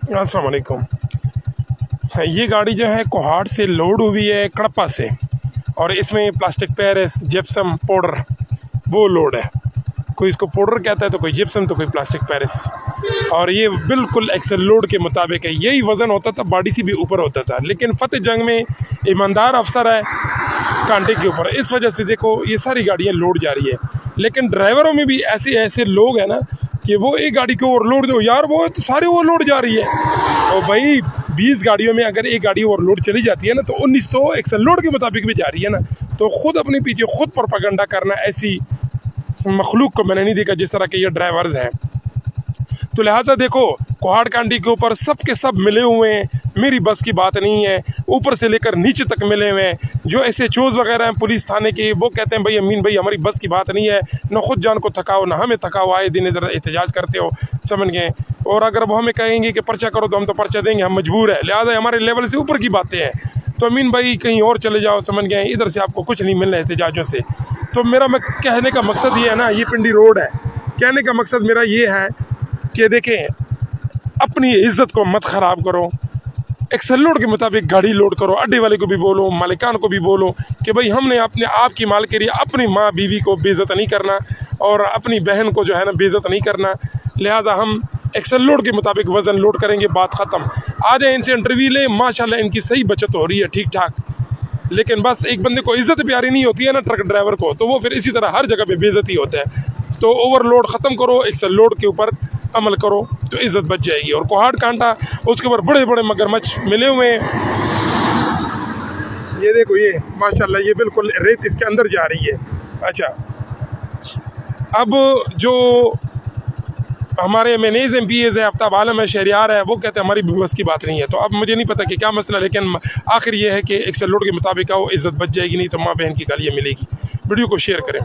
अस्सलाम वालेकुम। ये गाड़ी जो है कोहाट से लोड हुई है कड़प्पा से, और इसमें प्लास्टिक पेरिस जिप्सम पाउडर वो लोड है। कोई इसको पाउडर कहता है तो कोई जिप्सम तो कोई प्लास्टिक पेरिस, और ये बिल्कुल एक्सेल लोड के मुताबिक है। यही वज़न होता था, बॉडी से भी ऊपर होता था, लेकिन फतेह जंग में ईमानदार अफसर है कांटे के ऊपर, इस वजह से देखो ये सारी गाड़ियाँ लोड जा रही है। लेकिन ड्राइवरों में भी ऐसे लोग हैं ना कि वो एक गाड़ी को ओवरलोड दो यार, वो तो सारे ओवरलोड जा रही है। तो भाई 20 गाड़ियों में अगर एक गाड़ी ओवरलोड चली जाती है ना, तो 1900 एक्सेल लोड के मुताबिक भी जा रही है ना। तो खुद अपने पीछे खुद प्रोपेगेंडा करना, ऐसी मखलूक को मैंने नहीं देखा जिस तरह के ये ड्राइवर्स हैं। तो लिहाजा देखो कोहाट कांडी के ऊपर सब के सब मिले हुए हैं, मेरी बस की बात नहीं है, ऊपर से लेकर नीचे तक मिले हुए हैं। जो SHOs वगैरह हैं पुलिस थाने के, वो कहते हैं भाई अमीन भाई हमारी बस की बात नहीं है, न खुद जान को थकाओ ना हमें थकाओ, आए दिन इधर एहतजाज करते हो, समझ गए। और अगर वो हमें कहेंगे कि पर्चा करो तो हम तो पर्चा देंगे, हम मजबूर है, लिहाजा हमारे लेवल से ऊपर की बातें हैं। तो अमीन भाई कहीं और चले जाओ, समझ गए, इधर से आपको कुछ नहीं मिलना एहतजाजों से। तो मेरा मैं कहने का मकसद ये है ना, ये पिंडी रोड है, कहने का मकसद मेरा ये है कि देखें अपनी इज़्ज़त को मत ख़राब करो, एक्सेल लोड के मुताबिक गाड़ी लोड करो। अड्डे वाले को भी बोलो, मालिकान को भी बोलो कि भाई हमने अपने आप की मालकियत, अपनी माँ बीवी को बेइज्जत नहीं करना और अपनी बहन को जो है ना बेइज्जत नहीं करना, लिहाजा हम एक्सेल लोड के मुताबिक वज़न लोड करेंगे, बात ख़त्म। आ जाए इनसे इंटरव्यू ले, माशाल्लाह इनकी सही बचत हो रही है ठीक ठाक। लेकिन बस एक बंदे को इज़्ज़त प्यारी नहीं होती है ना ट्रक ड्राइवर को, तो वो फिर इसी तरह हर जगह पे बेइज्जती होता है। तो ओवरलोड ख़त्म करो, एक्सेल लोड के ऊपर अमल करो तो इज़्ज़त बच जाएगी। और कोहाट कांटा उसके ऊपर बड़े बड़े मगरमच्छ मिले हुए हैं। ये देखो ये माशाल्लाह ये बिल्कुल रेत इसके अंदर जा रही है। अच्छा, अब जो हमारे मैनेज MPs है, आफ्ताब आलम है, शहरियार है, वो कहते हैं हमारी बस की बात नहीं है। तो अब मुझे नहीं पता कि क्या मसला, लेकिन आखिर ये है कि एक्सेल लोड के मुताबिक वो इज़्ज़त बच जाएगी, नहीं तो माँ बहन की गालियाँ मिलेगी। वीडियो को शेयर करें।